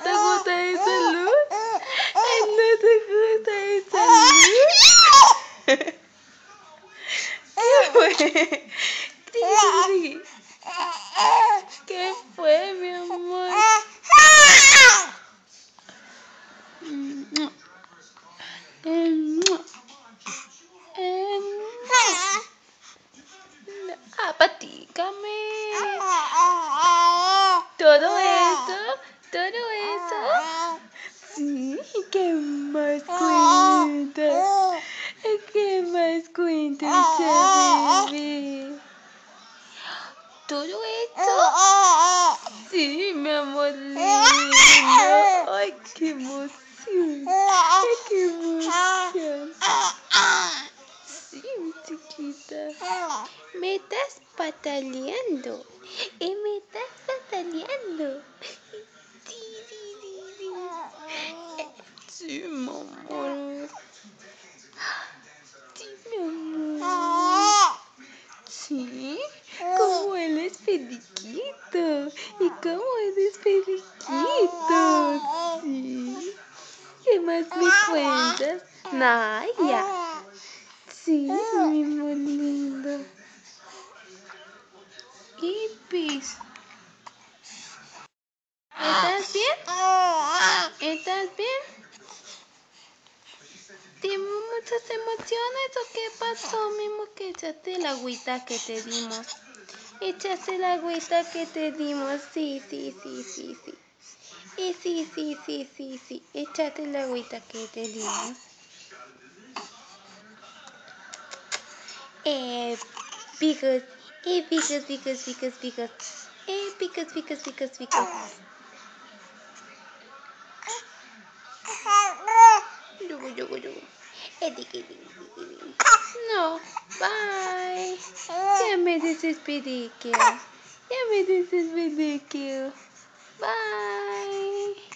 te gusta esa luz? ¿No te gusta esa luz? ¿Qué fue? Tiri. ¿Qué fue, mi amor? Patícame. Todo eso. Sí, ¿qué más cuentas? ¿Qué más cuentas, bebé? ¿Todo esto? Sí, mi amor lindo. Ay, qué emoción. Ay, qué emoción. Sí, mi chiquita. Me estás pataleando. Me estás pataleando. Sí, mi amor. Sí, mi amor. Sí, como él es periquito. ¿Y cómo eres periquito? Sí. ¿Qué más me cuentas? Naya. Sí, mi amor lindo. Ipis. ¿Estás bien? ¿Estás bien? ¿Tienes muchas emociones o qué pasó, mismo que echaste la agüita que te dimos? Echaste la agüita que te dimos, sí. Sí. Echaste la agüita que te dimos. Picos. Picos. Picos. Yugo. No, bye. Ya me desesperé, Bye.